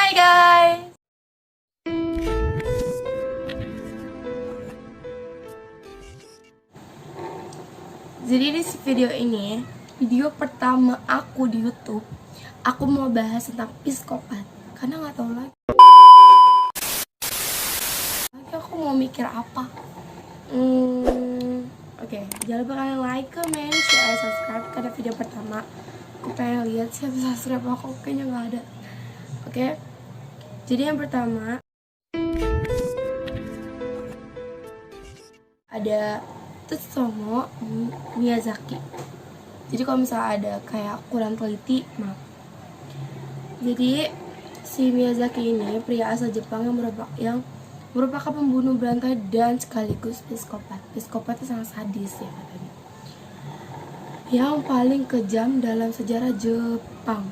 Hai guys. Jadi di video ini, video pertama aku di YouTube, aku mau bahas tentang psikopat. Karena nggak tahu lagi aku mau mikir apa. Oke, jangan lupa kalian like, comment, share, subscribe. Karena video pertama aku pengen lihat siapa subscribe aku, kayaknya nggak ada. Oke, jadi yang pertama ada Tsutomu Miyazaki. Jadi kalau misalnya ada kayak kurang teliti, maaf. Jadi si Miyazaki ini pria asal Jepang yang merupakan pembunuh berantai dan sekaligus psikopat. Psikopat itu sangat sadis ya katanya. Yang paling kejam dalam sejarah Jepang.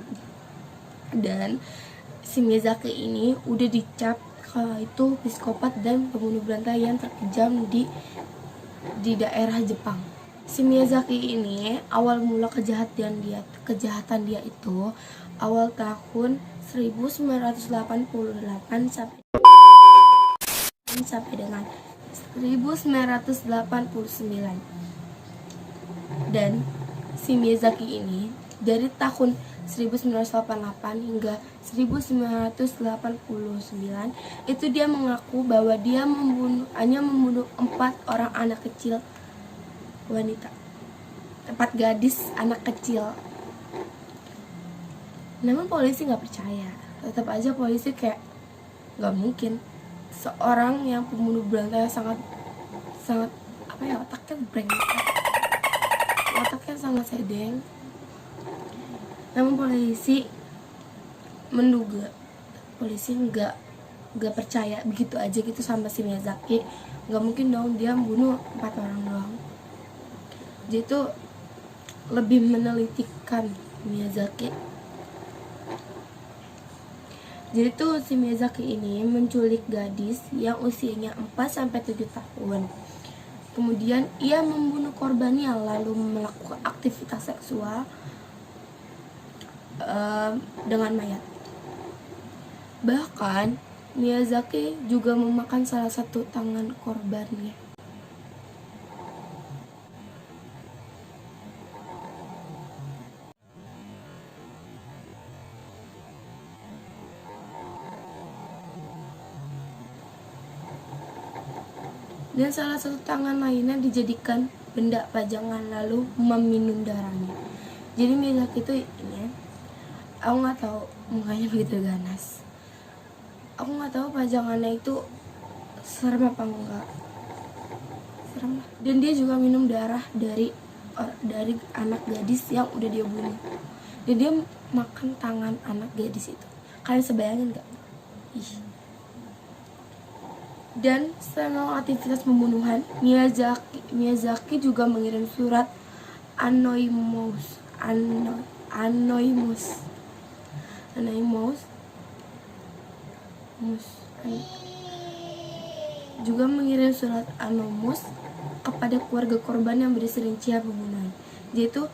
Dan si Miyazaki ini udah dicap kalau itu psikopat dan pembunuh berantai yang terkejam di daerah Jepang. Si Miyazaki ini awal mula kejahatan dia itu awal tahun 1988 sampai dengan 1989. Dan si Miyazaki ini dari tahun 1988 hingga 1989 itu dia mengaku bahwa dia hanya membunuh 4 orang anak kecil wanita, 4 gadis anak kecil. Namun polisi nggak percaya, tetap aja polisi kayak nggak mungkin seorang yang pembunuh berantai sangat apa ya, otaknya brengsek, otaknya sangat sedeng. Namun polisi menduga, polisi nggak percaya begitu aja gitu sama si Miyazaki. Nggak mungkin dong dia membunuh 4 orang doang. Jadi itu lebih menelitikan Miyazaki. Jadi tuh si Miyazaki ini menculik gadis yang usianya 4-7 tahun. Kemudian ia membunuh korbannya lalu melakukan aktivitas seksual dengan mayat. Bahkan Miyazaki juga memakan salah satu tangan korbannya. Dan salah satu tangan lainnya dijadikan benda pajangan lalu meminum darahnya. Jadi Miyazaki itu ini, aku nggak tahu mukanya begitu ganas. Aku nggak tahu pajangannya itu serem apa enggak. Serem lah. Dan dia juga minum darah dari anak gadis yang udah dia bunuh. Dan dia makan tangan anak gadis itu. Kalian sebayangin nggak? Ih. Dan selama aktivitas pembunuhan, Miyazaki juga mengirim surat anonymous juga mengirim surat anonymous kepada keluarga korban yang berisi rincian pembunuhan, yaitu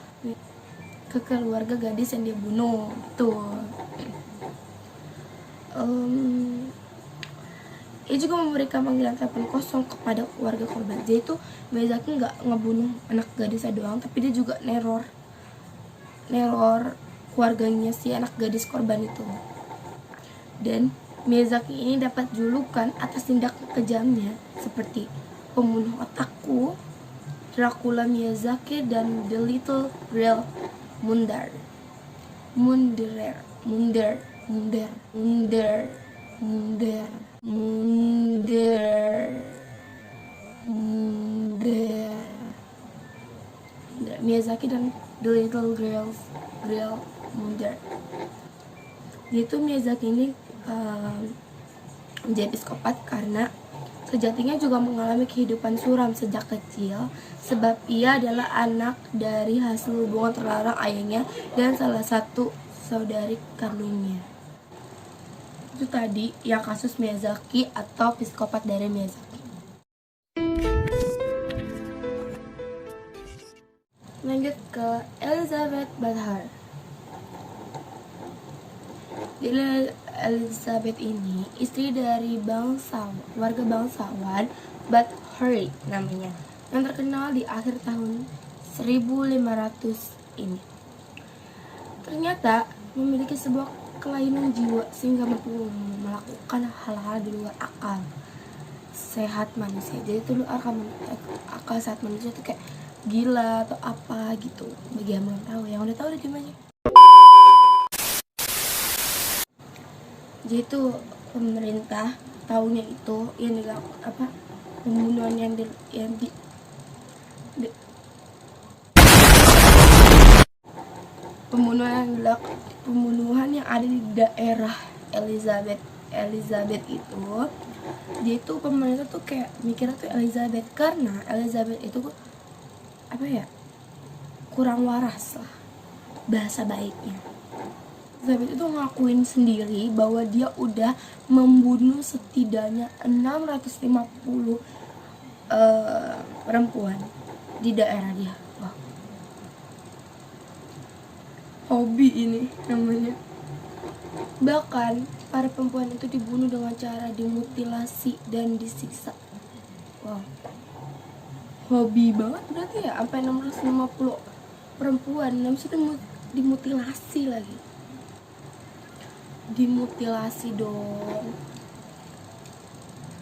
ke keluarga gadis yang dia bunuh. Tuh. Ia juga memberikan panggilan telepon kosong kepada keluarga korban. Jadi itu Miyazaki nggak ngebunuh anak gadisnya doang, tapi dia juga neror keluarganya si anak gadis korban itu. Dan Miyazaki ini dapat julukan atas tindak kejamnya seperti pembunuh otaku, Dracula Miyazaki, dan The Little Girl Munder. Miyazaki dan The Little Girl Munder. Yaitu Miyazaki ini menjadi psikopat karena sejatinya juga mengalami kehidupan suram sejak kecil, sebab ia adalah anak dari hasil hubungan terlarang ayahnya dan salah satu saudari kandungnya. Itu tadi yang kasus Miyazaki atau psikopat dari Miyazaki. Lanjut ke Elizabeth Butler. Jadi Elizabeth ini istri dari warga bangsawan Bathory namanya, yang terkenal di akhir tahun 1500 ini. Ternyata memiliki sebuah kelainan jiwa sehingga mampu melakukan hal-hal di luar akal sehat manusia. Jadi itu akal sehat manusia itu kayak gila atau apa gitu. Bagi yang belum tahu, yang udah tahu udah gimana. Jadi itu pemerintah tahunya itu yang dilakukan pembunuhan pembunuhan yang ada di daerah Elizabeth itu. Dia itu pemerintah tuh kayak mikirnya tuh Elizabeth karena Elizabeth itu kurang waras lah bahasa baiknya. Elizabeth itu ngakuin sendiri bahwa dia udah membunuh setidaknya 650 perempuan di daerah dia. Wah. Hobi ini namanya. Bahkan para perempuan itu dibunuh dengan cara dimutilasi dan disiksa. Wow. Hobi banget berarti ya, sampai 650 perempuan, maksudnya dimutilasi lagi. Dimutilasi dong.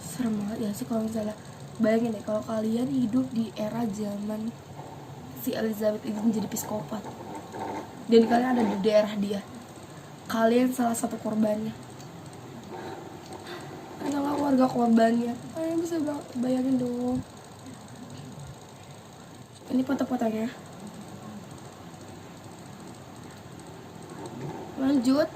Serem banget ya sih kalau misalnya bayangin deh kalau kalian hidup di era zaman si Elizabeth itu menjadi psikopat dan kalian ada di daerah dia, kalian salah satu korbannya atau keluarga korbannya. Kalian bisa bayangin dong. Ini foto-fotonya. Lanjut.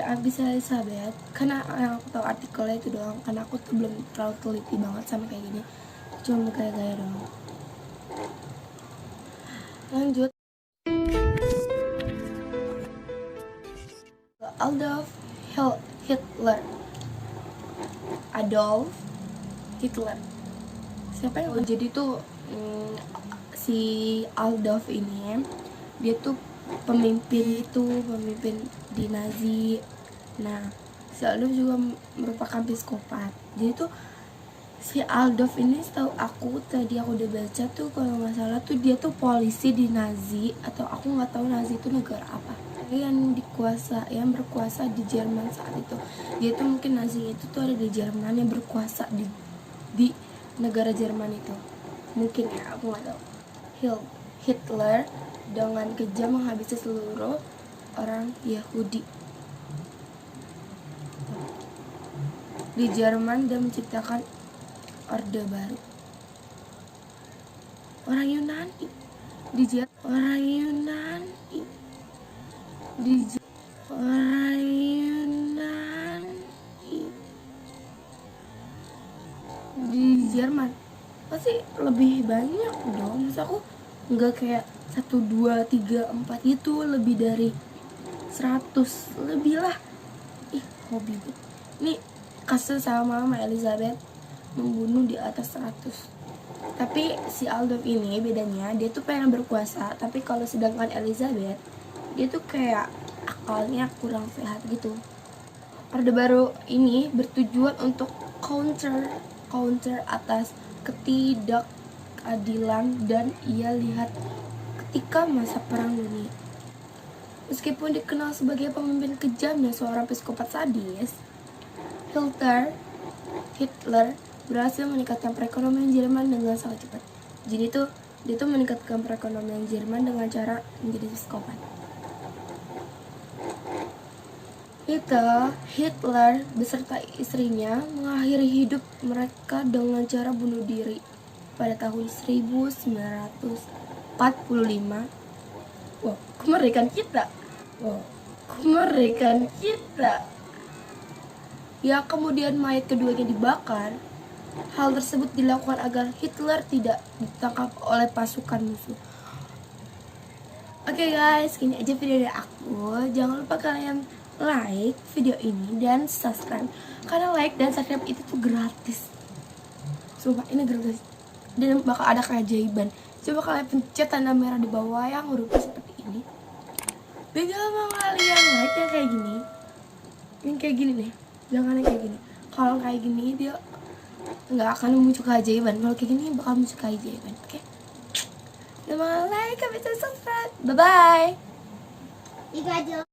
Abis Elizabeth, karena yang aku tahu artikelnya itu doang, karena aku tuh belum terlalu teliti banget sama kayak gini, cuma kayak gaya doang. Lanjut. Adolf Hitler. Siapa yang jadi tuh si Adolf ini, dia tuh pemimpin di Nazi. Nah, si Adolf juga merupakan psikopat. Jadi tuh si Adolf ini, setahu aku tadi aku udah baca tuh, kalau nggak salah tuh dia tuh polisi di Nazi, atau aku nggak tahu Nazi itu negara apa, yang berkuasa di Jerman saat itu. Dia tuh mungkin Nazi itu tuh ada di Jerman, yang berkuasa di negara Jerman itu, mungkin ya, aku nggak tahu. Hitler dengan kejam menghabisi seluruh orang Yahudi di Jerman dan menciptakan Orde Baru. Orang Yunani di Jerman pasti lebih banyak dong. Masa aku nggak kayak 1, 2, 3, 4 itu, lebih dari 100 lebih lah. Hobi banget. Ini kasus sama Elizabeth membunuh di atas 100. Tapi si Adolf ini bedanya, dia tuh pengen berkuasa, tapi kalau sedangkan Elizabeth, dia tuh kayak akalnya kurang sehat gitu. Orde Baru ini bertujuan untuk counter atas ketidakadilan dan ia lihat ketika masa Perang Dunia. Meskipun dikenal sebagai pemimpin kejam dan seorang psikopat sadis, Hitler berhasil meningkatkan perekonomian Jerman dengan sangat cepat. Jadi dia tuh meningkatkan perekonomian Jerman dengan cara menjadi psikopat. Hitler beserta istrinya mengakhiri hidup mereka dengan cara bunuh diri pada tahun 1945. Wow, kemerdekaan kita. Ya, kemudian mayat keduanya dibakar. Hal tersebut dilakukan agar Hitler tidak ditangkap oleh pasukan musuh. Oke guys, gini aja video dari aku. Jangan lupa kalian like video ini dan subscribe, karena like dan subscribe itu tuh gratis. Sumpah, ini gratis. Dan bakal ada keajaiban. Coba kalian pencet tanda merah di bawah yang hurufnya seperti ini. Dia jangan mengalih yang like yang kayak gini. Yang kayak gini nih. Jangan yang kayak gini. Kalau kayak gini dia nggak akan muncul keajaiban. Kalau kayak gini bakal muncul keajaiban. Oke? Jangan like, comment, subscribe. Bye bye.